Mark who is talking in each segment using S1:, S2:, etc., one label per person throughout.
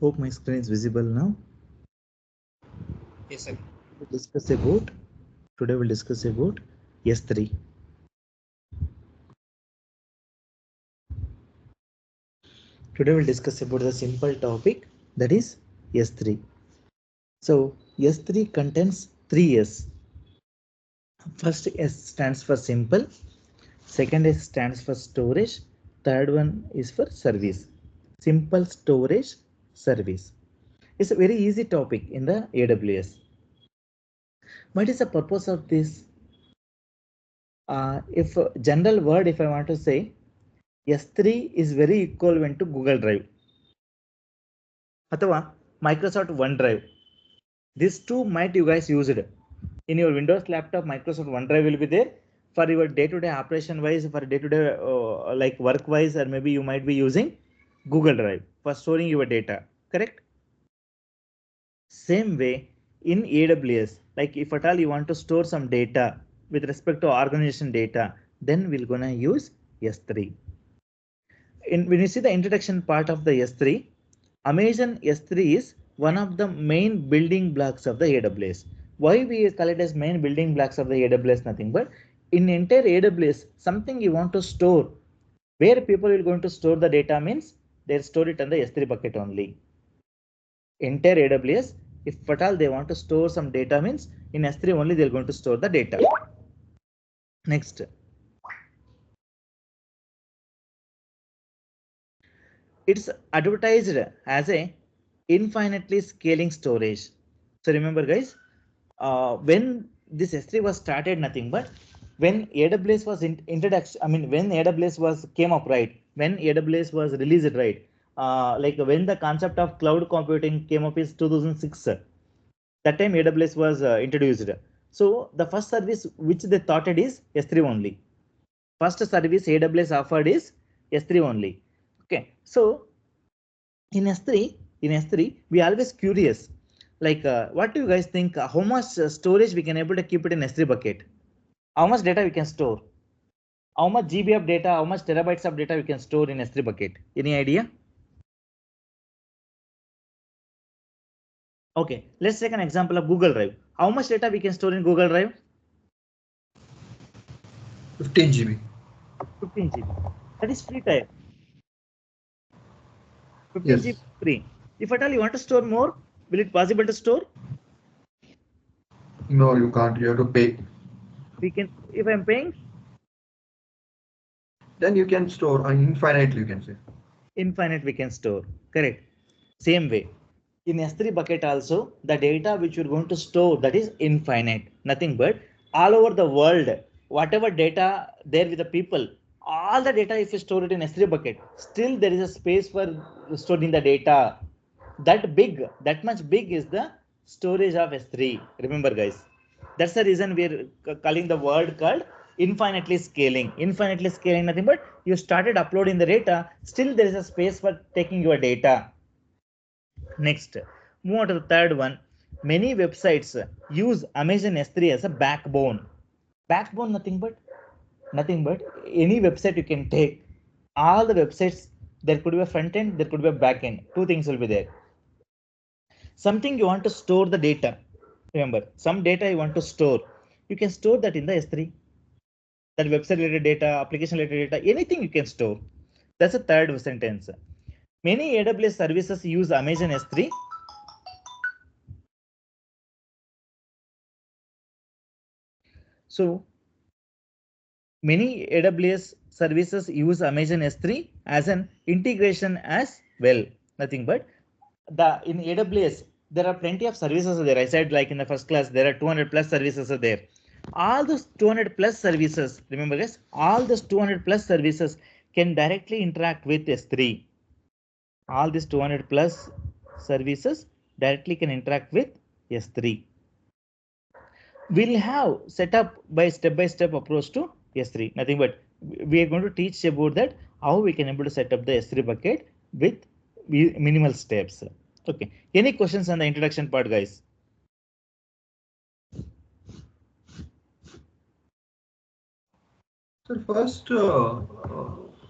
S1: Hope my screen is visible now.
S2: Yes, sir.
S1: Today we'll discuss about S3. Today we'll discuss about the simple topic, that is S3. So S3 contains 3 S. First S stands for simple, second S stands for storage, third one is for service. Simple storage service. It's a very easy topic in the AWS. What is the purpose of this? If general word, if I want to say, S3 is very equivalent to Google Drive ಅಥವಾ Microsoft OneDrive. These two might you guys use it in your Windows laptop. Microsoft OneDrive will be there for your day-to-day operation wise, for day-to-day like work wise, or maybe you might be using Google Drive for storing your data. Correct? Same way in AWS, like if at all you want to store some data with respect to organization data, then we're gonna use S3. When you see the introduction part of the S3, Amazon S3 is one of the main building blocks of the AWS. Why we call it as main building blocks of the AWS? Nothing but in entire AWS, something you want to store, where people will going to store the data means they'll store it on the S3 bucket only. Entire AWS, if at all they want to store some data means in S3 only they're going to store the data. Next. It's advertised as a infinitely scaling storage. So remember guys, when this S3 was started, nothing but when AWS was introduction, I mean when AWS was came up, right, when AWS was released, right, like when the concept of cloud computing came up is 2006. That time AWS was introduced. So the first service which they thought it is S3 only. First service AWS offered is S3 only. Okay, so in S3 we always curious, like what do you guys think, how much storage we can able to keep it in S3 bucket? How much data we can store? How much GB of data, how much terabytes of data we can store in S3 bucket? Any idea? Okay, let's take an example of Google Drive. How much data we can store in Google Drive?
S3: 15 GB.
S1: 15 GB. That is free type. 15
S3: Yes.
S1: GB free. If at all you want to store more, will it possible to store?
S3: No, you can't. You have to pay.
S1: We can, if I'm paying,
S3: Then you can store infinitely, you can say.
S1: Infinite we can store. Correct. Same way. In S3 bucket also, the data which you're going to store, that is infinite. Nothing but all over the world, whatever data there with the people, all the data if you store it in S3 bucket, still there is a space for storing the data. That big, that much big is the storage of S3. Remember guys, that's the reason we're calling the word called infinitely scaling. Infinitely scaling, nothing but you started uploading the data, still there is a space for taking your data. Next, move on to the third one. Many websites use Amazon S3 as a backbone. Backbone, nothing but any website you can take. All the websites, there could be a front end, there could be a back end. Two things will be there. Something you want to store the data. Remember, some data you want to store. You can store that in the S3. That website related data, application related data, anything you can store. That's the third sentence. Many AWS services use Amazon S3. So many AWS services use Amazon S3 as an integration as well. Nothing but in AWS there are plenty of services there. I said like in the first class there are 200 plus services are there. All those 200 plus services, remember guys, all those 200 plus services can directly interact with S3. All these 200 plus services directly can interact with S3. We'll have set up by step approach to S3. Nothing but we are going to teach about that how we can able to set up the S3 bucket with minimal steps. Okay. Any questions on the introduction part, guys?
S3: So first,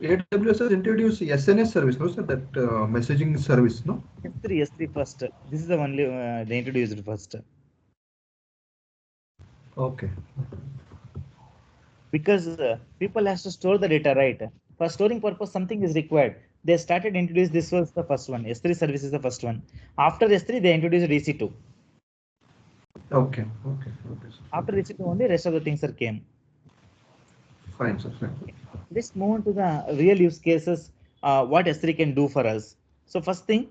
S3: AWS has introduced SNS service, no, sir? That messaging service, no?
S1: S3 first. This is the only they introduced first.
S3: Okay.
S1: Because people has to store the data, right? For storing purpose, something is required. They started introduce this was the first one. S3 service is the first one. After S3, they introduced EC2.
S3: Okay. Okay. Okay.
S1: After EC2 only, rest of the things are came.
S3: Fine, sir. Fine.
S1: Let's move on to the real use cases. What S3 can do for us. So first thing,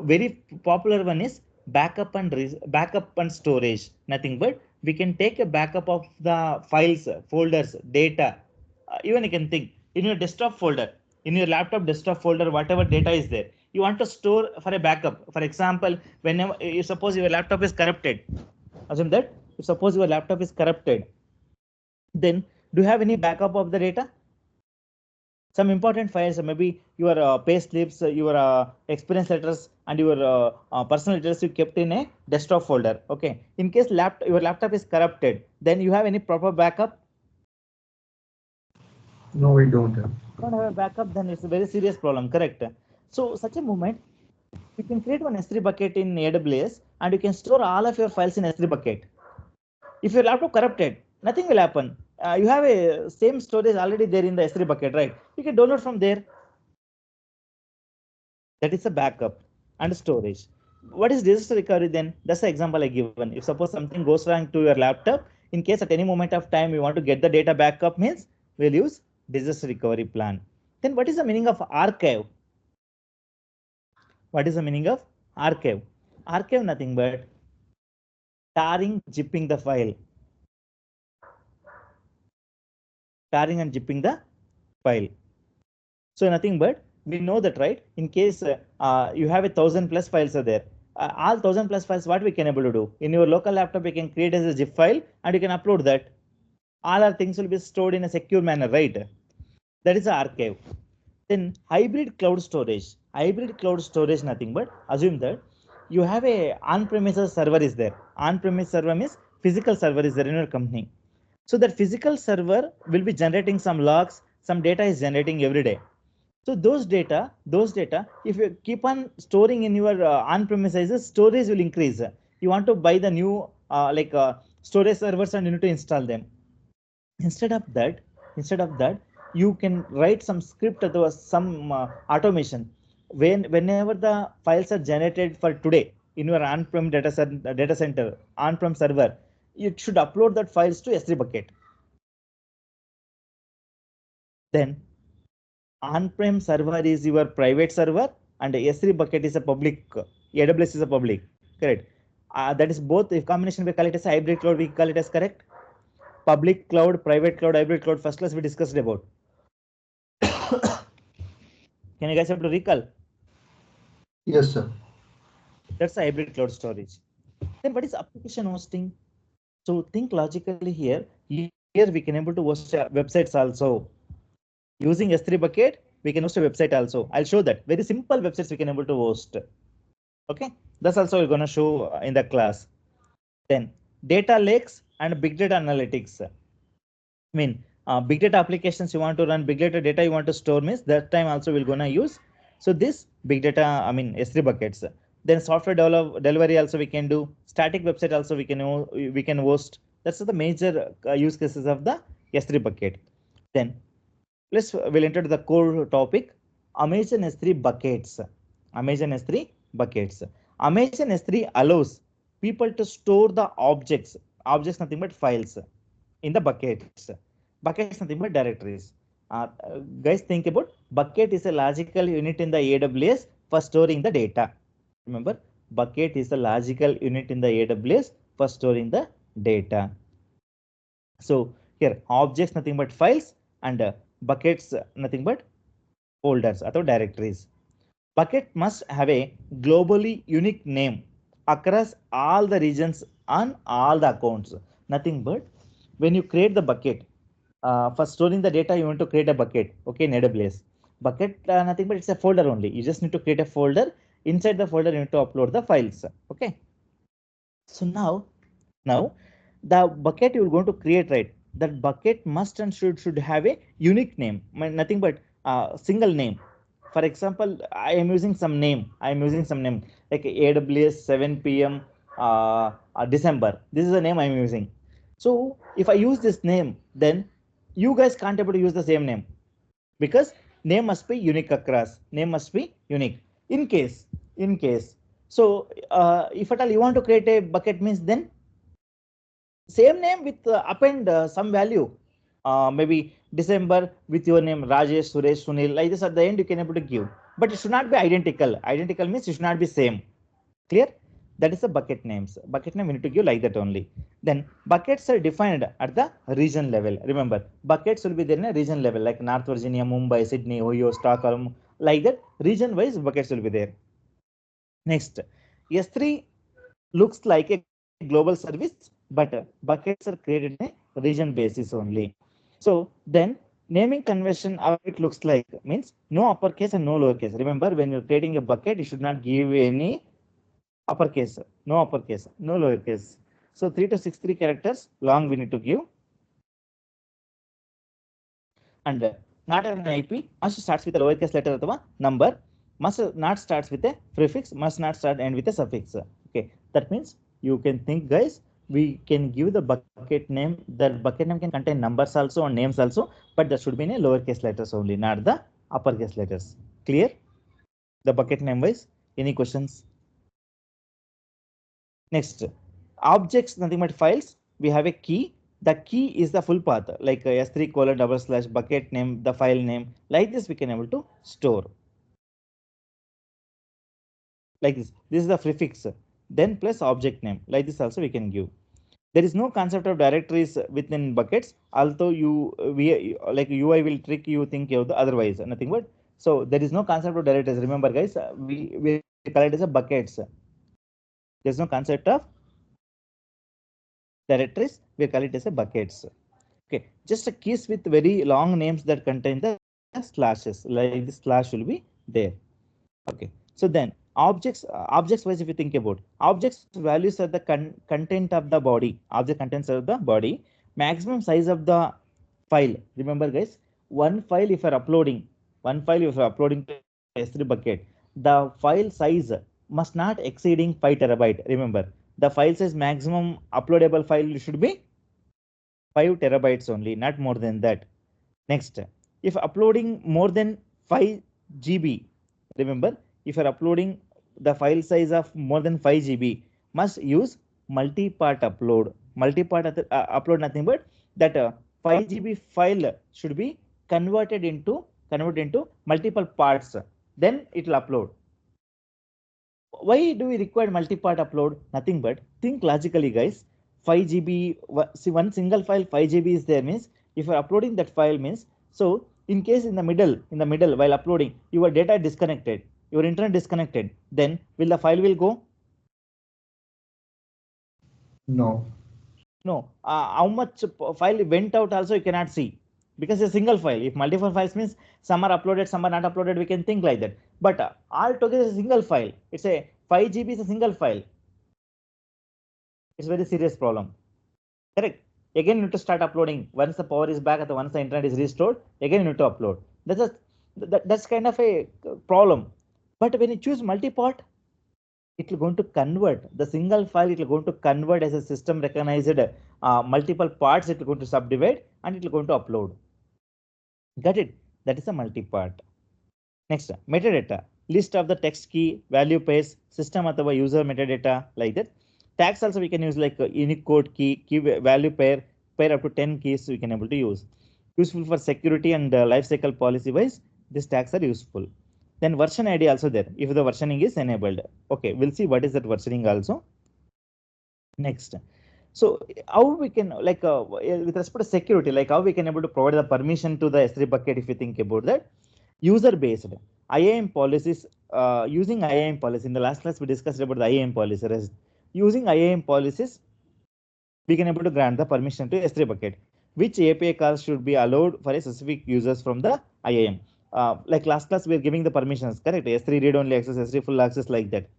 S1: very popular one is backup and storage. Nothing but we can take a backup of the files, folders, data. Even you can think in your desktop folder, in your laptop desktop folder, whatever data is there, you want to store for a backup. For example, whenever you suppose your laptop is corrupted, assume that if suppose your laptop is corrupted, then do you have any backup of the data? Some important files, maybe your pay slips, your experience letters, and your personal letters you kept in a desktop folder. Okay. In case your laptop is corrupted, then you have any proper backup?
S3: No, we don't have.
S1: Don't have a backup, then it's a very serious problem. Correct. So such a moment, you can create one S3 bucket in AWS, and you can store all of your files in S3 bucket. If your laptop corrupted, nothing will happen. You have a same storage already there in the S3 bucket, right? You can download from there. That is a backup and storage. What is disaster recovery then? That's the example I given. If suppose something goes wrong to your laptop, in case at any moment of time you want to get the data backup, means we'll use disaster recovery plan. Then what is the meaning of archive? What is the meaning of archive? Archive nothing but tarring, zipping the file. Tarring and zipping the file. So nothing but we know that, right? In case you have 1,000+ files are there, all 1,000+ files, what we can able to do in your local laptop, you can create as a zip file and you can upload that. All our things will be stored in a secure manner, right? That is the archive. Then hybrid cloud storage. Hybrid cloud storage nothing but assume that you have a on-premises server is there. On-premise server means physical server is there in your company. So that physical server will be generating some logs, some data is generating every day. So those data, if you keep on storing in your on-premises, storage will increase. You want to buy the new storage servers and you need to install them. Instead of that, you can write some script or some automation. Whenever the files are generated for today in your on-prem data center, on-prem server, you should upload that files to S3 bucket. Then on-prem server is your private server and S3 bucket is a public. AWS is a public. Correct. That is both. If combination we call it as hybrid cloud, we call it as correct. Public cloud, private cloud, hybrid cloud. First class we discussed about. Can you guys have to recall?
S3: Yes, sir.
S1: That's a hybrid cloud storage. Then what is application hosting? So think logically here. Here we can able to host websites also. Using S3 bucket, we can host a website also. I'll show that. Very simple websites we can able to host. Okay, that's also we're gonna show in the class. Then data lakes and big data analytics. I mean, big data applications you want to run, big data you want to store means that time also we're gonna use. So this big data, I mean S3 buckets. Then software delivery also we can do. Static website also we can host. That's the major use cases of the S3 bucket. Then we'll enter to the core topic. Amazon S3 buckets. Amazon S3 buckets. Amazon S3 allows people to store the objects nothing but files in the buckets. Buckets nothing but directories. Guys, think about bucket is a logical unit in the AWS for storing the data. Remember, bucket is a logical unit in the AWS for storing the data. So here objects nothing but files and buckets nothing but folders or directories. Bucket must have a globally unique name across all the regions on all the accounts. Nothing but when you create the bucket for storing the data, you want to create a bucket. Okay, in AWS bucket nothing but it's a folder only. You just need to create a folder. Inside the folder, you need to upload the files. Okay. So now the bucket you're going to create, right? That bucket must and should have a unique name. Nothing but single name. For example, I am using some name. I am using some name like AWS 7 p.m. December. This is the name I am using. So if I use this name, then you guys can't able to use the same name because name must be unique across. Name must be unique. In case. So if at all you want to create a bucket means then same name with append some value. Maybe December with your name Rajesh, Suresh, Sunil. Like this at the end you can able to give, but it should not be identical. Identical means it should not be same. Clear? That is the bucket names. Bucket name we need to give like that only. Then buckets are defined at the region level. Remember, buckets will be there in a region level like North Virginia, Mumbai, Sydney, Ohio, Stockholm. Like that, region wise buckets will be there. Next, S3 looks like a global service, but buckets are created in a region basis only. So then naming convention, how it looks like means no uppercase and no lowercase. Remember, when you're creating a bucket, you should not give any uppercase, no uppercase, no lowercase. So 3 to 6 characters long we need to give. And not an IP must starts with a lowercase letter or number, must not starts with a prefix, must not start end with a suffix. Okay, that means you can think, guys, we can give the bucket name. That bucket name can contain numbers also and names also, but that should be in a lowercase letters only, not the uppercase letters. Clear? The bucket name wise. Any questions? Next, objects, nothing but files. We have a key. The key is the full path, like S3 colon double slash bucket name, the file name. Like this, we can able to store. Like this. This is the prefix. Then plus object name. Like this also we can give. There is no concept of directories within buckets. Although we like UI will trick you think you otherwise nothing but. So there is no concept of directories. Remember, guys, we call it as a buckets. There's no concept of directories. We call it as a buckets. Okay, just a keys with very long names that contain the slashes. Like this slash will be there. Okay, so then objects wise, if you think about objects values are the content of the body. Object contents of the body. Maximum size of the file. Remember, guys, one file if you're uploading, to S3 bucket, the file size must not exceeding 5 terabyte. Remember, the file size maximum uploadable file should be 5 terabytes only, not more than that. Next, if uploading more than 5 GB, remember, if you're uploading the file size of more than 5 GB, must use multi-part upload. Multi-part upload nothing but that 5 GB file should be converted into multiple parts. Then it will upload. Why do we require multi-part upload? Nothing but think logically, guys. 5 GB, see, one single file 5 GB is there means if you're uploading that file means, so in case in the middle while uploading your data disconnected, your internet disconnected, then will the file will go?
S3: No.
S1: No. How much file went out also you cannot see because it's a single file. If multiple files means some are uploaded, some are not uploaded, we can think like that. But all together is a single file. It's a 5 GB is a single file. It's a very serious problem. Correct. Again, you need to start uploading. Once the power is back, once the internet is restored, again you need to upload. That's kind of a problem. But when you choose multi-part, it will going to convert the single file. It will going to convert as a system recognized multiple parts. It will going to subdivide and it will going to upload. Got it? That is a multi-part. Next, metadata. List of the text key, value pairs, system or user metadata, like that. Tags also we can use like unique code key, value pair up to 10 keys we can able to use. Useful for security and lifecycle policy wise, these tags are useful. Then version ID also there if the versioning is enabled. Okay, we'll see what is that versioning also. Next, so how we can like with respect to security, like how we can able to provide the permission to the S3 bucket if you think about that. User based IAM policies, using IAM policy. In the last class we discussed about the IAM policy. Using IAM policies, we can able to grant the permission to S3 bucket. Which API calls should be allowed for a specific users from the IAM? Like last class, we are giving the permissions, correct? S3 read only access, S3 full access, like that.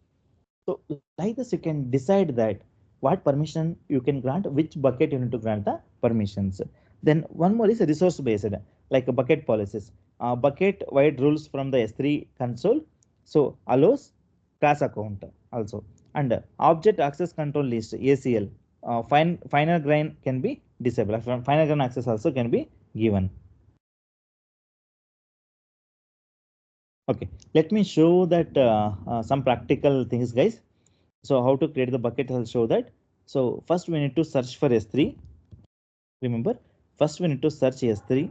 S1: So like this, you can decide that what permission you can grant, which bucket you need to grant the permissions. Then one more is resource based, like a bucket policies. bucket wide rules from the S3 console. So allows class account also, and object access control list ACL. Finer grain can be disabled. Finer grain access also can be given. Okay, let me show that some practical things, guys. So how to create the bucket, I'll show that. So first we need to search for S3. Remember, first we need to search S3.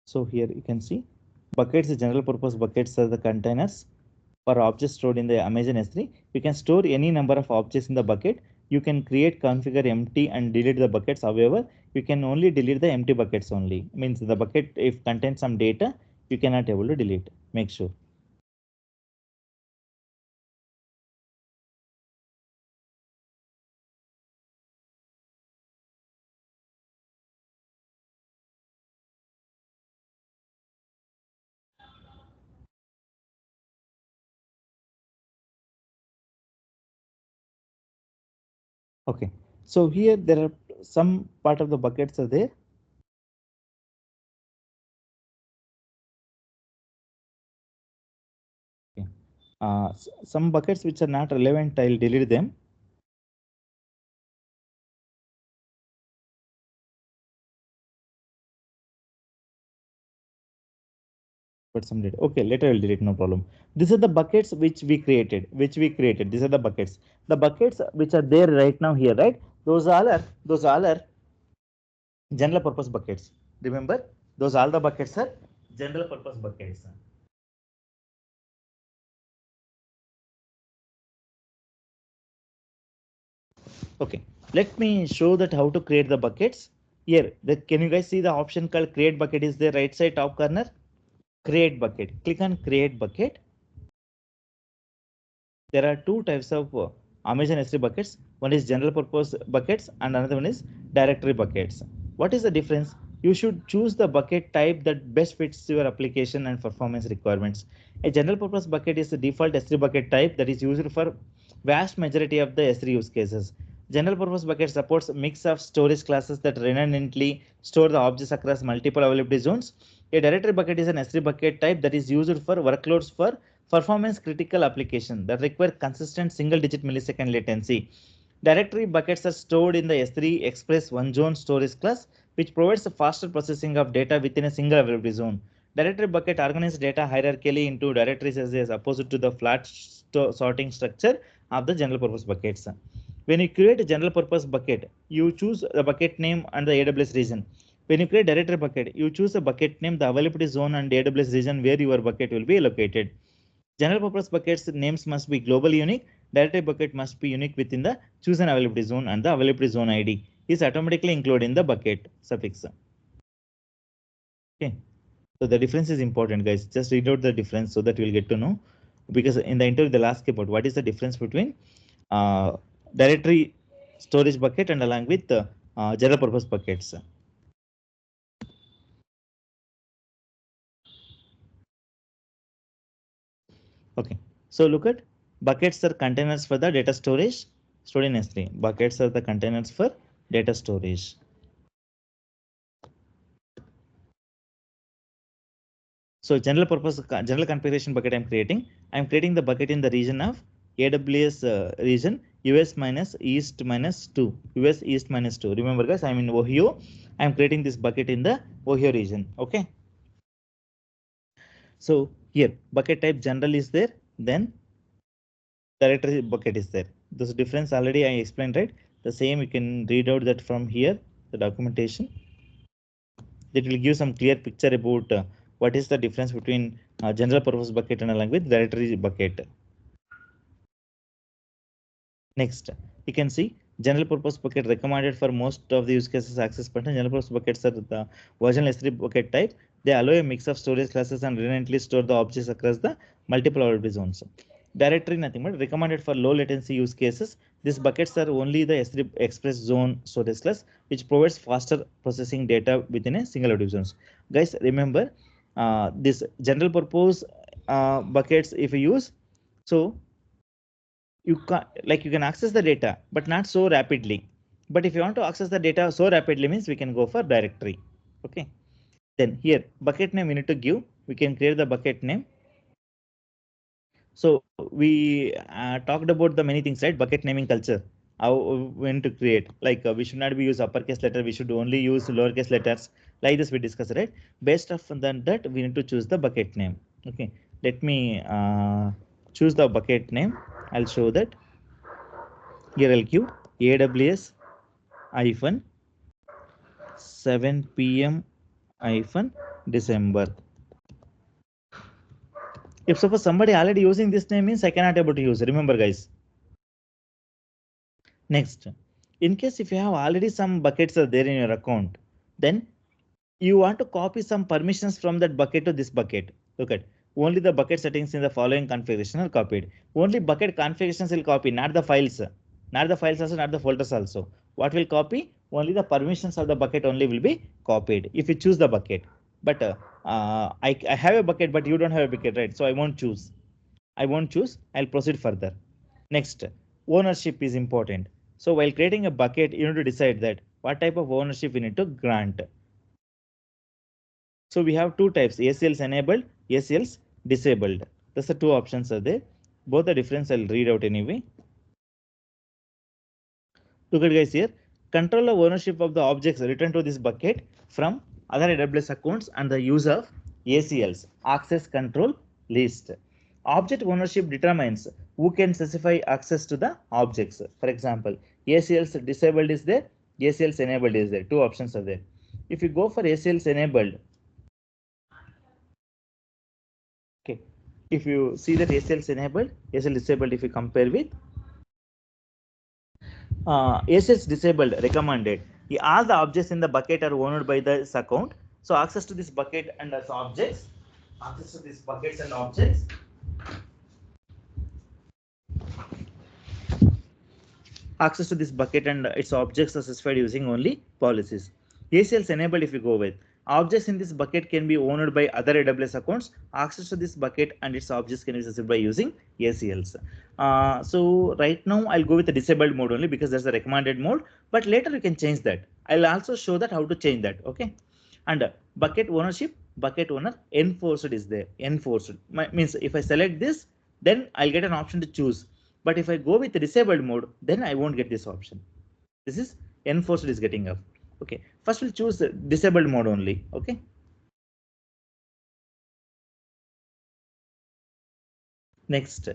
S1: So here you can see buckets, general purpose buckets are the containers for objects stored in the Amazon S3. You can store any number of objects in the bucket. You can create, configure empty and delete the buckets. However, you can only delete the empty buckets only. Means the bucket if contains some data, you cannot able to delete. Make sure. Okay. So here there are some part of the buckets are there. Okay. Some buckets which are not relevant, I'll delete them. But some data. Okay, later I'll delete, no problem. These are the buckets which we created. These are the buckets. The buckets which are there right now here, right? Those all are general purpose buckets. Remember, those all the buckets are general purpose buckets. Okay, let me show that how to create the buckets. Here, can you guys see the option called create bucket is there right side top corner? Create bucket. Click on create bucket. There are two types of Amazon S3 buckets. One is general purpose buckets and another one is directory buckets. What is the difference? You should choose the bucket type that best fits your application and performance requirements. A general purpose bucket is the default S3 bucket type that is used for vast majority of the S3 use cases. General purpose bucket supports a mix of storage classes that redundantly store the objects across multiple availability zones. A directory bucket is an S3 bucket type that is used for workloads for performance critical application that require consistent single digit millisecond latency. Directory buckets are stored in the S3 Express one zone storage class, which provides a faster processing of data within a single availability zone. Directory bucket organizes data hierarchically into directories as opposed to the flat sorting structure of the general purpose buckets. When you create a general purpose bucket, you choose the bucket name and the AWS region. When you create directory bucket, you choose a bucket name, the availability zone and AWS region where your bucket will be allocated. General purpose buckets names must be globally unique. Directory bucket must be unique within the chosen availability zone and the availability zone ID is automatically included in the bucket suffix. Okay. So the difference is important, guys. Just read out the difference so that you'll get to know. Because in the interview, they'll ask about what is the difference between uh, directory storage bucket and along with general purpose buckets. Okay. So look at buckets are containers for the data storage stored in S3. Buckets are the containers for data storage. So general configuration bucket I'm creating the bucket in the region of AWS region US minus East minus 2. US East minus 2. Remember guys, I'm in Ohio. I'm creating this bucket in the Ohio region. Okay. So here bucket type general is there. Then directory bucket is there. This difference already I explained, right? The same you can read out that from here, the documentation. That will give some clear picture about what is the difference between general purpose bucket and along with directory bucket. Next, you can see general purpose bucket recommended for most of the use cases access pattern. General purpose buckets are the version S3 bucket type. They allow a mix of storage classes and redundantly store the objects across the multiple availability zones. Directory nothing but recommended for low latency use cases. These buckets are only the S3 Express zone storage class, which provides faster processing data within a single availability zones. Guys, remember this general purpose buckets if you use, so you can access the data but not so rapidly. But if you want to access the data so rapidly means we can go for directory. Okay. Then here bucket name we need to give. We can create the bucket name. So we talked about the many things, right? Bucket naming culture. How when to create, like we should not be use uppercase letter. We should only use lowercase letters. Like this we discussed, right? Based on that we need to choose the bucket name. Okay. Let me choose the bucket name. I'll show that. Here I'll give AWS hyphen 7 p.m. hyphen December. If suppose somebody already using this name means I cannot able to use it. Remember guys. Next, in case if you have already some buckets are there in your account, then you want to copy some permissions from that bucket to this bucket. Look at only the bucket settings in the following configuration are copied. Only bucket configurations will copy, not the files. Not the files also, not the folders also. What will copy? Only the permissions of the bucket only will be copied if you choose the bucket. But I have a bucket, but you don't have a bucket, right? So I won't choose. I won't choose. I'll proceed further. Next, ownership is important. So while creating a bucket, you need to decide that what type of ownership we need to grant. So we have two types, ACLs enabled, ACLs disabled. That's the two options are there. Both the difference I'll read out anyway. Look at guys here. Control of ownership of the objects returned to this bucket from other AWS accounts and the use of ACLs, access control list. Object ownership determines who can specify access to the objects. For example, ACLs disabled is there, ACLs enabled is there. Two options are there. If you go for ACLs enabled, okay, if you see that ACLs enabled, ACL disabled, if you compare with ACLs disabled recommended, all the objects in the bucket are owned by this account. So access to this bucket and its objects, access to these buckets and objects. Access to this bucket and its objects are specified using only policies. ACLs enabled if you go with. Objects in this bucket can be owned by other AWS accounts. Access to this bucket and its objects can be specified by using ACLs. So right now I'll go with the disabled mode only because that's the recommended mode. But later you can change that. I'll also show that how to change that. Okay. And bucket ownership, bucket owner enforced is there. Enforced means if I select this, then I'll get an option to choose. But if I go with the disabled mode, then I won't get this option. This is enforced is getting up. Okay, first we'll choose the disabled mode only. Okay. Next,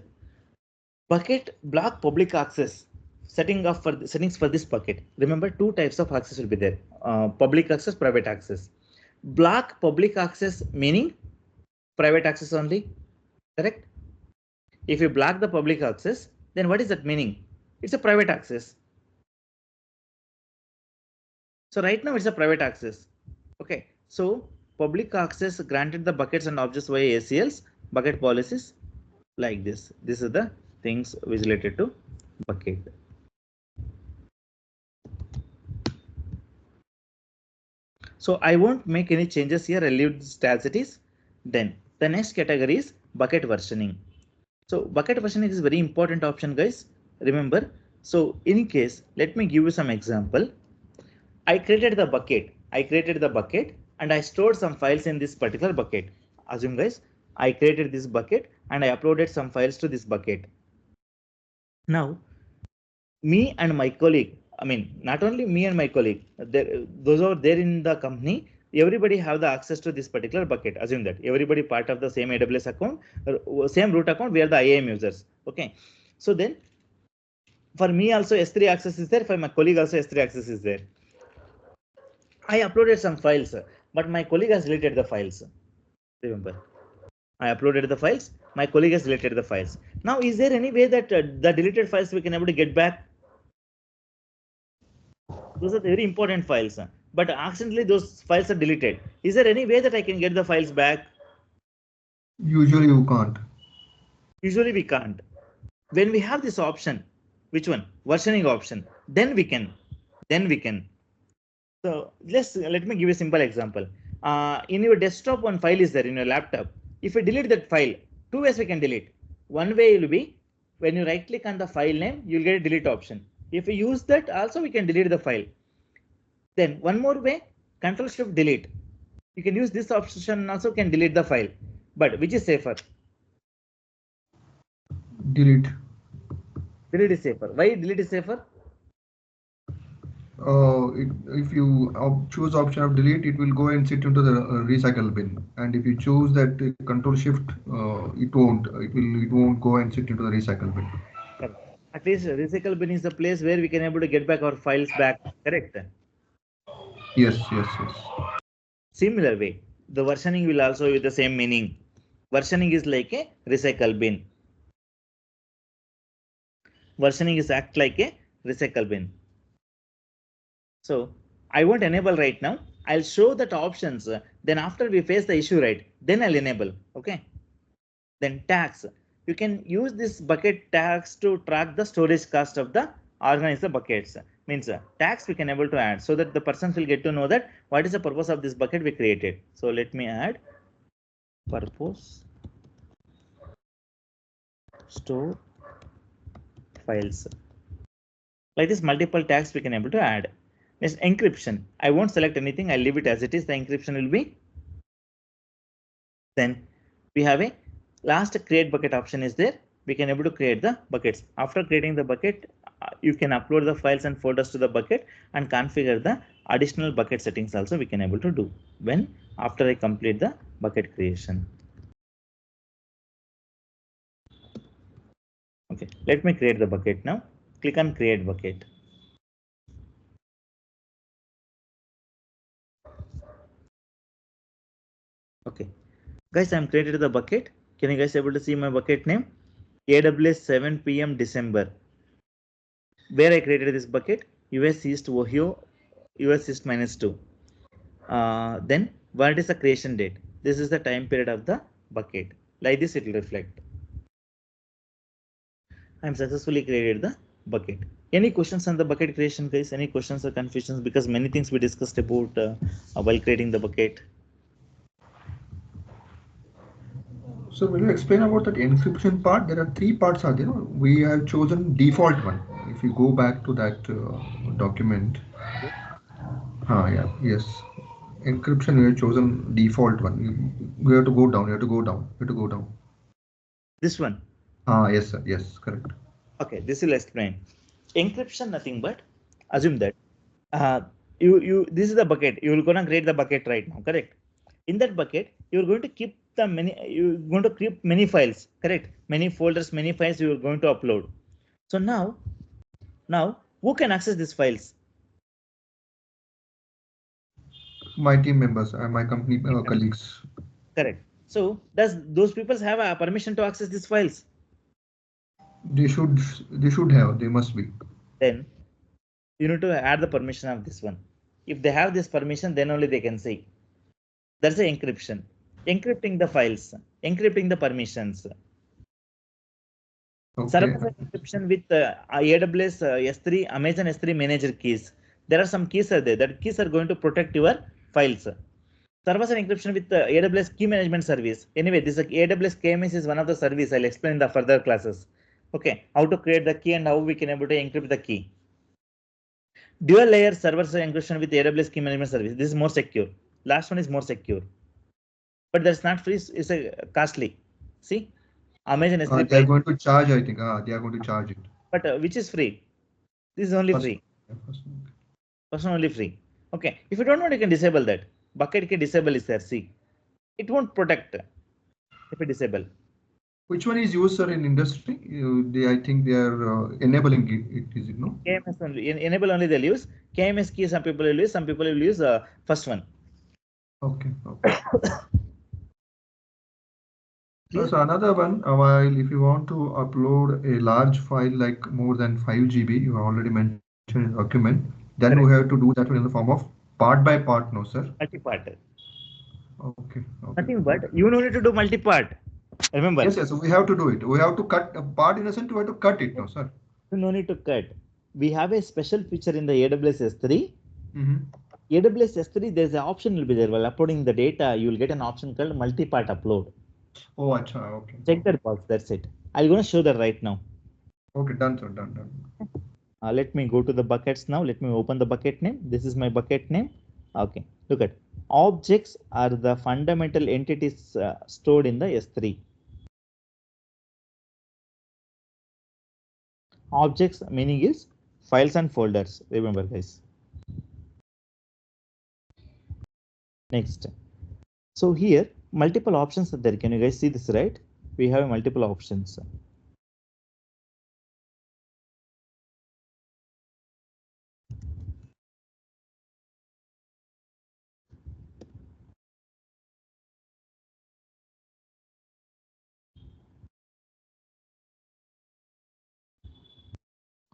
S1: bucket block public access. Settings for this bucket. Remember, two types of access will be there: public access, private access. Block public access meaning private access only. Correct? If you block the public access, then what is that meaning? It's a private access. So right now it's a private access. Okay, so public access granted the buckets and objects via ACLs, bucket policies like this. These are the things which related to bucket. So I won't make any changes here. I'll leave this as it is. Then the next category is bucket versioning. So bucket versioning is very important option, guys. Remember. So in case, let me give you some example. I created the bucket and I stored some files in this particular bucket. Assume guys, I created this bucket and I uploaded some files to this bucket. Now, me and my colleague, I mean, not only me and my colleague, those are there in the company, everybody have the access to this particular bucket. Assume that everybody part of the same AWS account, same root account, we are the IAM users. Okay. So then for me also S3 access is there, for my colleague also S3 access is there. I uploaded some files, but my colleague has deleted the files. Remember, I uploaded the files, my colleague has deleted the files. Now, is there any way that the deleted files we can able to get back? Those are very important files, but accidentally those files are deleted. Is there any way that I can get the files back?
S3: Usually you can't.
S1: Usually we can't. When we have this option, which one? Versioning option, then we can. So let me give you a simple example. In your desktop, one file is there in your laptop. If you delete that file, two ways we can delete. One way will be when you right click on the file name, you'll get a delete option. If we use that, also we can delete the file. Then one more way, Control Shift Delete. You can use this option and also can delete the file. But which is safer?
S3: Delete.
S1: Delete is safer. Why delete is safer?
S3: If you choose option of delete, it will go and sit into the recycle bin. And if you choose that Control Shift, it won't go and sit into the recycle bin.
S1: Correct. At least recycle bin is the place where we can able to get back our files back. Correct.
S3: Yes.
S1: Similar way, the versioning will also with the same meaning. Versioning is like a recycle bin. Versioning is act like a recycle bin. So I won't enable right now. I'll show that options. Then after we face the issue, right, then I'll enable. Okay. Then tags. You can use this bucket tags to track the storage cost of the organize the buckets. Means tags we can able to add so that the persons will get to know that what is the purpose of this bucket we created. So let me add purpose store files. Like this, multiple tags we can able to add. Next, encryption. I won't select anything. I'll leave it as it is. The encryption will be. Then we have a last create bucket option is there. We can able to create the buckets. After creating the bucket, you can upload the files and folders to the bucket and configure the additional bucket settings also we can able to do when after I complete the bucket creation. Okay, let me create the bucket now. Click on create bucket. Okay, guys, I'm created the bucket. Can you guys able to see my bucket name? AWS 7 PM December. Where I created this bucket, US East Ohio, US East -2. Then what is the creation date? This is the time period of the bucket. Like this, it will reflect. I'm successfully created the bucket. Any questions on the bucket creation, guys? Any questions or confusions? Because many things we discussed about while creating the bucket.
S3: So will you explain about that encryption part? There are 3 parts are there. We have chosen default one. If you go back to that document. Yes. Encryption, we have chosen default one. You have to go down. You have to go down.
S1: This one.
S3: Yes, sir. Yes, correct.
S1: Okay, this will explain. Encryption, nothing but assume that this is the bucket. You will gonna create the bucket right now, correct? In that bucket, you're going to keep you're going to keep many files, correct? Many folders, many files you are going to upload. So now who can access these files?
S3: My team members and my company colleagues.
S1: Correct. So does those people have a permission to access these files?
S3: They should have. They must be.
S1: Then you need to add the permission of this one. If they have this permission, then only they can see. That's the encryption. Encrypting the files, encrypting the permissions.
S3: Okay.
S1: Server encryption with AWS S3, Amazon S3 manager keys. There are some keys are there. That keys are going to protect your files. Server encryption with AWS key management service. Anyway, this AWS KMS is one of the service. I'll explain in the further classes. Okay, how to create the key and how we can able to encrypt the key. Dual layer server encryption with AWS key management service. This is more secure. Last one is more secure, but that's not free. It's a costly. See, Amazon S3.
S3: They are going to charge. I think. They are going to charge it.
S1: But which is free? This is only free. First one only free. Okay, if you don't want, you can disable that. Bucket can disable is there. See, it won't protect if you disable.
S3: Which one is used, sir, in industry? I think they are enabling it. Is it no?
S1: KMS only. Enable only they'll use. KMS key some people will use. Some people will use first one.
S3: Okay. So another one, while if you want to upload a large file like more than 5 GB, you have already mentioned in the document, then correct. We have to do that in the form of part by part, no, sir?
S1: Multi-part.
S3: Okay.
S1: Nothing but you don't need to do multi-part. Remember?
S3: Yes. So we have to do it. We have to cut a part in a sense. We have to cut it, no, sir?
S1: No need to cut. We have a special feature in the AWS S3. AWS S3, there's an option will be there. While uploading the data, you will get an option called multi-part upload.
S3: Oh, acha, okay.
S1: Check that box. That's it. I'm going to show that right now.
S3: Okay, done, sir. Done.
S1: Let me go to the buckets now. Let me open the bucket name. This is my bucket name. Okay, look at objects are the fundamental entities stored in the S3. Objects meaning is files and folders. Remember, guys. Next. So here multiple options are there. Can you guys see this, right? We have multiple options.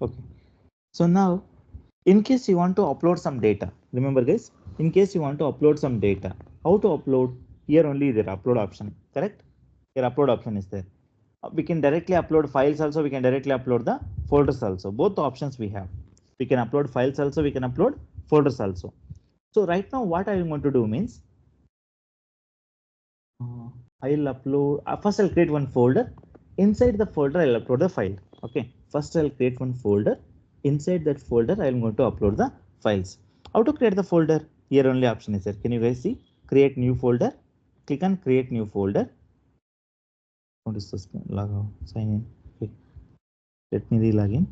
S1: Okay. So now, in case you want to upload some data, remember guys, in case you want to upload some data, how to upload? Here only there upload option, correct? Here upload option is there. We can directly upload files also, we can directly upload the folders also. Both the options we have. We can upload files also, we can upload folders also. So right now what I am going to do means, I'll upload, first I'll create one folder. Inside the folder, I'll upload the file. Okay, first I'll create one folder. Inside that folder, I'm going to upload the files. How to create the folder? Here only option is there. Can you guys see? Create new folder. Click on create new folder. What is this? Log out, sign in. Okay, let me re-log in.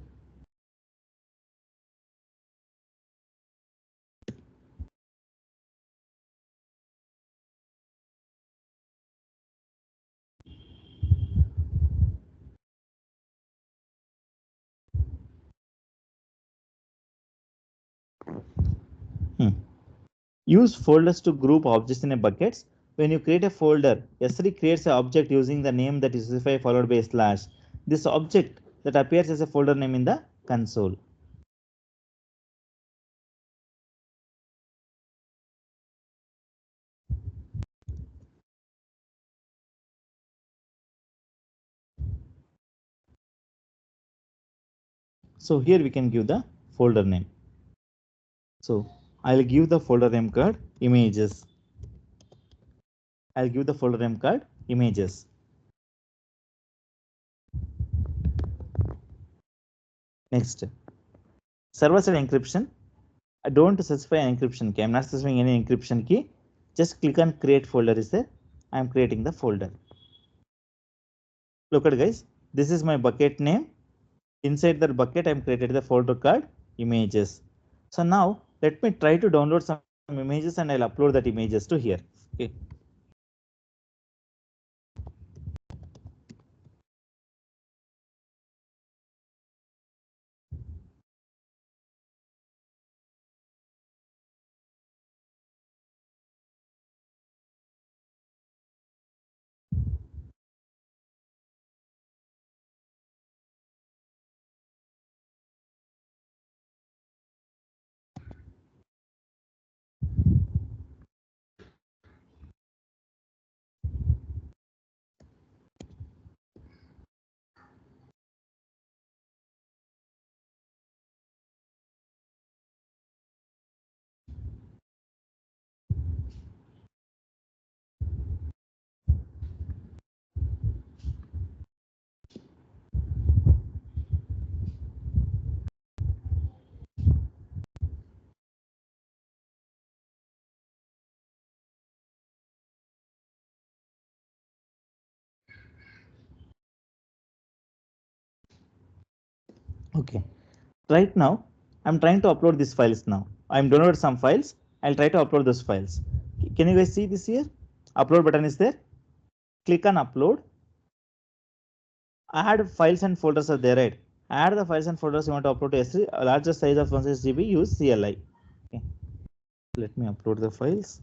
S1: Use folders to group objects in a buckets. When you create a folder, S3 creates an object using the name that is specified followed by a slash. This object that appears as a folder name in the console. So here we can give the folder name. So I'll give the folder name called images. I'll give the folder name called images. Next, server-side encryption. I don't specify an encryption key. I'm not specifying any encryption key. Just click on create folder is there. I'm creating the folder. Look at guys. This is my bucket name. Inside that bucket, I'm created the folder called images. So now let me try to download some images and I'll upload that images to here. Okay. Okay. Right now, I'm trying to upload these files now. I'm downloaded some files. I'll try to upload those files. Can you guys see this here? Upload button is there. Click on upload. Add files and folders are there, right? Add the files and folders you want to upload to S3. Largest size of 160 GB. Use CLI. Okay. Let me upload the files.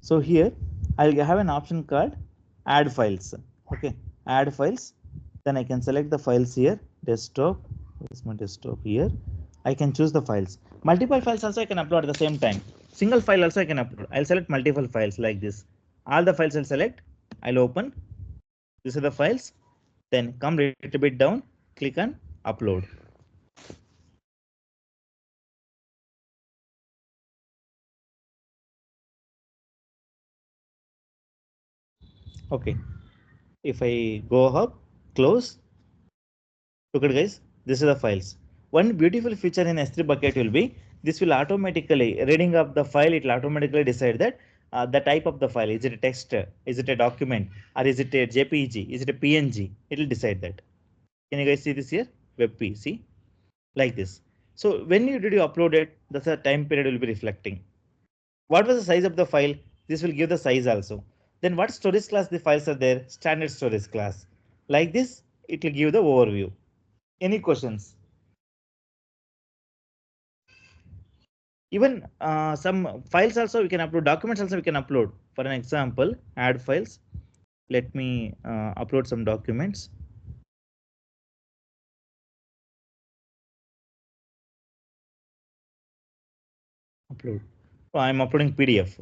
S1: So here I'll have an option called add files. Okay, add files. Then I can select the files here. Desktop. Where's my desktop here? I can choose the files. Multiple files also I can upload at the same time. Single file also I can upload. I'll select multiple files like this. All the files I'll select. I'll open. These are the files. Then come a little bit down. Click on upload. Okay, if I go up, close, look at guys, this is the files. One beautiful feature in S3 bucket will be this will automatically reading up the file. It will automatically decide that the type of the file, is it a text, is it a document, or is it a JPG, is it a PNG? It will decide that. Can you guys see this here? WebP, see, like this. So when did you upload it, the time period will be reflecting. What was the size of the file? This will give the size also. Then what storage class the files are there? Standard storage class. Like this, it will give the overview. Any questions? Even some files also we can upload, documents also we can upload. For an example, add files. Let me upload some documents. Upload. Oh, I'm uploading PDF.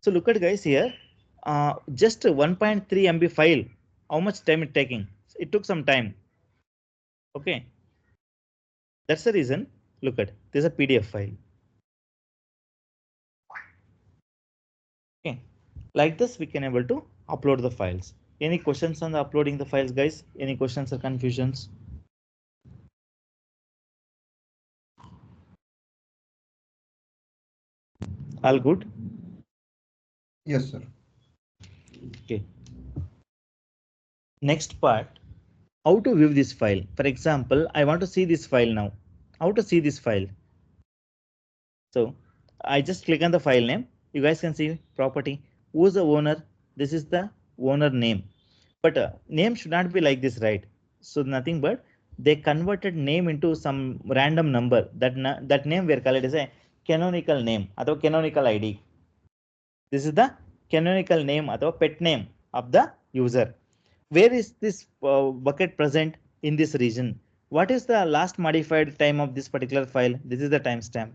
S1: So look at guys here, just 1.3 MB file. How much time it taking? It took some time. Okay, that's the reason. Look at this is a PDF file. Okay, like this we can able to upload the files. Any questions on the uploading the files, guys? Any questions or confusions? All good?
S3: Yes, sir.
S1: Okay. Next part, how to view this file. For example, I want to see this file now. How to see this file? So I just click on the file name. You guys can see property. Who's the owner? This is the owner name. But name should not be like this, right? So nothing but they converted name into some random number. That name we are calling it as a canonical name or canonical ID. This is the canonical name or pet name of the user. Where is this bucket present in this region? What is the last modified time of this particular file? This is the timestamp.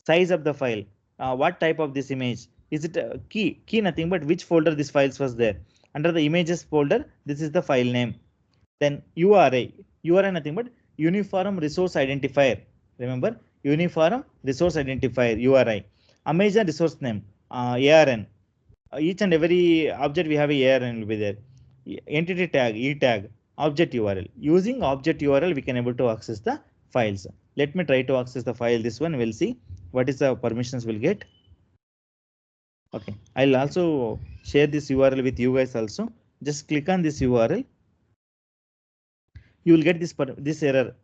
S1: Size of the file. What type of this image? Is it key? Key nothing but which folder this files was there. Under the images folder, this is the file name. Then URI. URI nothing but uniform resource identifier. Remember, uniform resource identifier URI. Amazon resource name ARN. Each and every object we have a ARN will be there. Entity tag, E tag, object URL. Using object URL, we can able to access the files. Let me try to access the file. This one we'll see what is the permissions we'll get. Okay, I'll also share this URL with you guys also. Just click on this URL. You will get this error.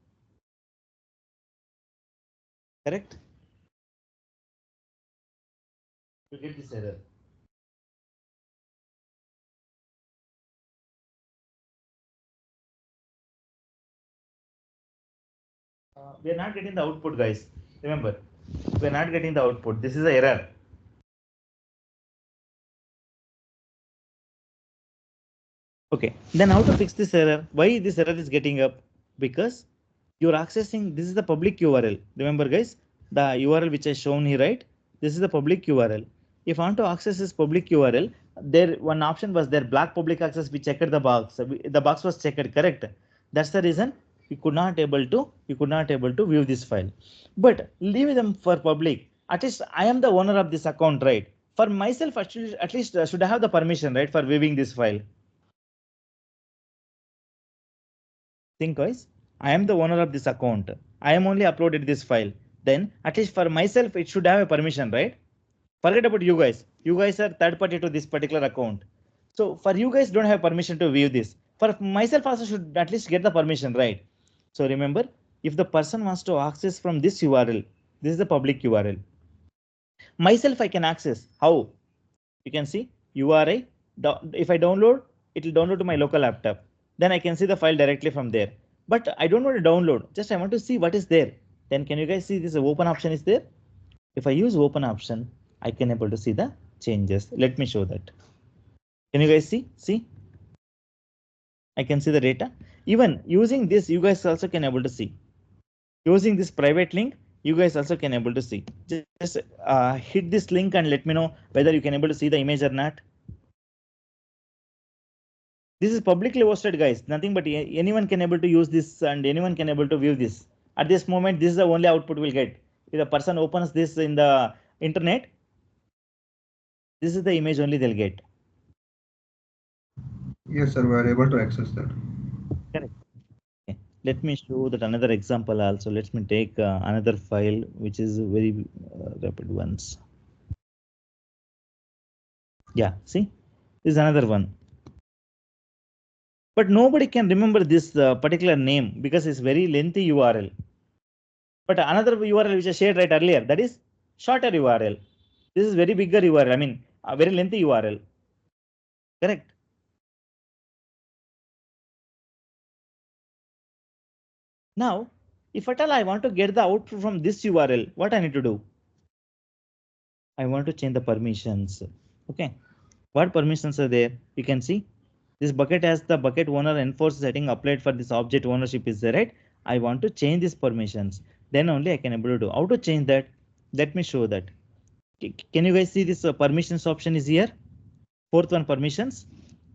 S1: Correct? You get this error. We are not getting the output, guys. Remember, we are not getting the output. This is the error. Okay, then how to fix this error? Why this error is getting up? Because you're accessing, this is the public URL. Remember guys, the URL which I shown here, right? This is the public URL. If I want to access this public URL, there one option was there, black public access. We checked the box. The box was checked, correct? That's the reason you could not able to view this file. But leave them for public. At least I am the owner of this account, right? For myself, actually, at least should I have the permission, right, for viewing this file? Think guys, I am the owner of this account. I am only uploaded this file. Then at least for myself, it should have a permission, right? Forget about you guys. You guys are third party to this particular account. So for you guys don't have permission to view this. For myself also should at least get the permission, right? So remember, if the person wants to access from this URL, this is the public URL. Myself, I can access. How? You can see URI. If I download, it will download to my local laptop. Then I can see the file directly from there. But I don't want to download. Just I want to see what is there. Then can you guys see this open option is there? If I use open option, I can able to see the changes. Let me show that. Can you guys see? See, I can see the data. Even using this, you guys also can able to see. Using this private link, you guys also can able to see. Just hit this link and let me know whether you can able to see the image or not. This is publicly hosted, guys. Nothing but anyone can able to use this and anyone can able to view this. At this moment, this is the only output we'll get. If a person opens this in the internet, this is the image only they'll get.
S3: Yes, sir, we are able to access that.
S1: Correct. Okay. Let me show that another example also. Let me take another file which is very rapid ones. Yeah, see, this is another one. But nobody can remember this particular name because it's very lengthy URL. But another URL which I shared right earlier, that is shorter URL. This is very bigger URL. I mean, a very lengthy URL. Correct. Now, if at all I want to get the output from this URL, what I need to do? I want to change the permissions. Okay. What permissions are there? You can see this bucket has the bucket owner enforced setting applied for this object ownership is there, right? I want to change these permissions. Then only I can able to do. How to change that? Let me show that. Can you guys see this permissions option is here? Fourth one, permissions.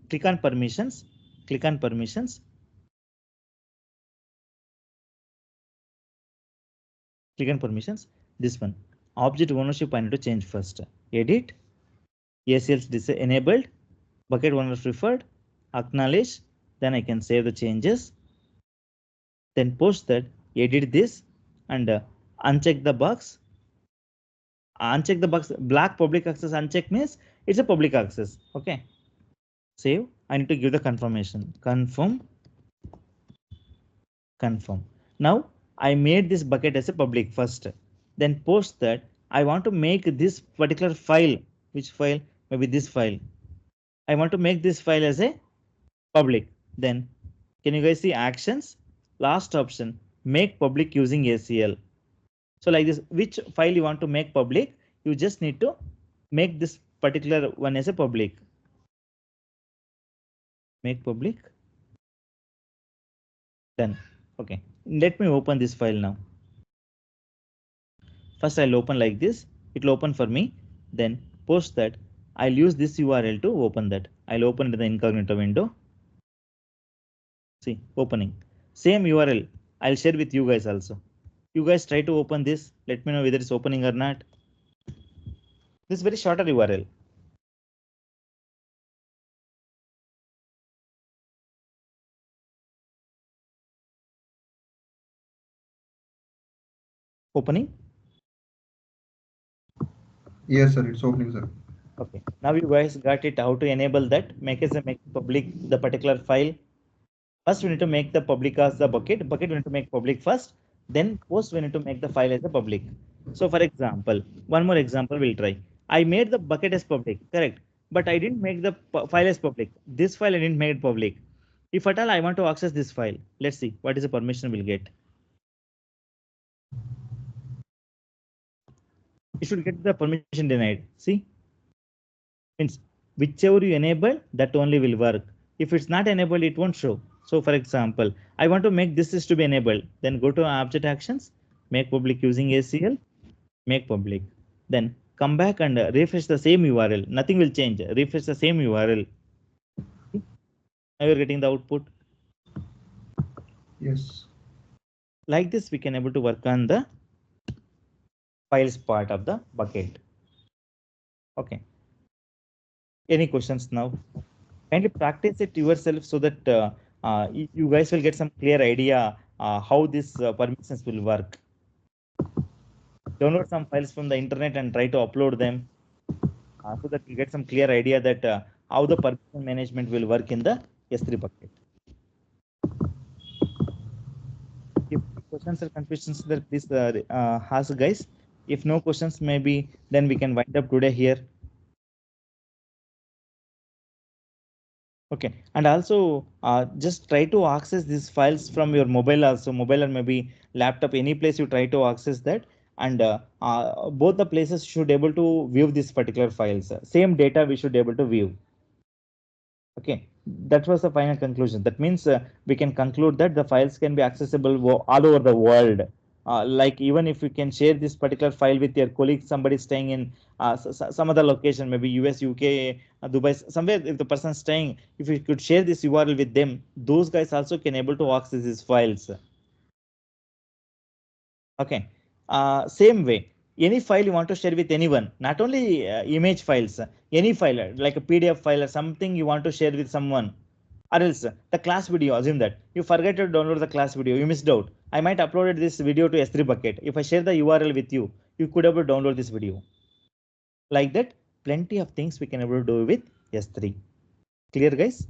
S1: Click on permissions. Click on permissions. Click on permissions. This one. Object ownership I need to change first. Edit. ACLs enabled. Bucket owner preferred. Acknowledge. Then I can save the changes. Then post that. Edit this and uncheck the box. Uncheck the box. Black public access uncheck means it's a public access. Okay. Save. I need to give the confirmation. Confirm. Confirm. Now I made this bucket as a public first. Then post that I want to make this particular file. Which file? Maybe this file. I want to make this file as a public. Then can you guys see actions? Last option, make public using ACL. So like this, which file you want to make public, you just need to make this particular one as a public. Make public. Done. Okay. Let me open this file now. First I'll open like this. It will open for me. Then post that. I'll use this URL to open that. I'll open it in the incognito window. See, opening. Same URL. I'll share with you guys also. You guys try to open this. Let me know whether it's opening or not. This is very shorter URL. Opening.
S3: Yes, sir, it's opening, sir.
S1: Okay. Now you guys got it. How to enable that? Make public the particular file. First, we need to make the public as the bucket. Bucket we need to make public first. Then post we need to make the file as a public. So for example, one more example we'll try. I made the bucket as public, correct? But I didn't make the file as public. This file I didn't make it public. If at all I want to access this file, let's see what is the permission we'll get. You should get the permission denied. See, means whichever you enable, that only will work. If it's not enabled, it won't show. So for example, I want to make this is to be enabled. Then go to object actions, make public using ACL, make public. Then come back and refresh the same URL. Nothing will change. Refresh the same URL. Now you're getting the output.
S3: Yes.
S1: Like this, we can able to work on the files part of the bucket. Okay. Any questions now? Kindly practice it yourself so that you guys will get some clear idea how this permissions will work. Download some files from the internet and try to upload them so that you get some clear idea that how the permission management will work in the S3 bucket. If questions or confusions there, please ask guys. If no questions, maybe then we can wind up today here. Okay, and also just try to access these files from your mobile also, mobile or maybe laptop, any place you try to access that, and both the places should able to view these particular files. Same data we should able to view. Okay, that was the final conclusion. That means we can conclude that the files can be accessible all over the world. Like even if you can share this particular file with your colleague, somebody staying in some other location, maybe US, UK, Dubai, somewhere. If the person staying, if you could share this URL with them, those guys also can able to access these files. Okay. Same way, any file you want to share with anyone, not only image files, any file like a PDF file or something you want to share with someone. Or else the class video, assume that you forget to download the class video, you missed out. I might uploaded this video to S3 bucket. If I share the URL with you, you could able to download this video. Like that, plenty of things we can able to do with S3. Clear, guys?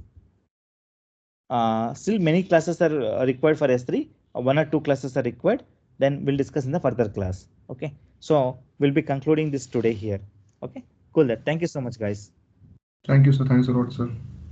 S1: Still many classes are required for S3. One or two classes are required. Then we'll discuss in the further class. Okay. So we'll be concluding this today here. Okay. Cool. That. Thank you so much, guys.
S3: Thank you, sir. Thanks a lot, sir.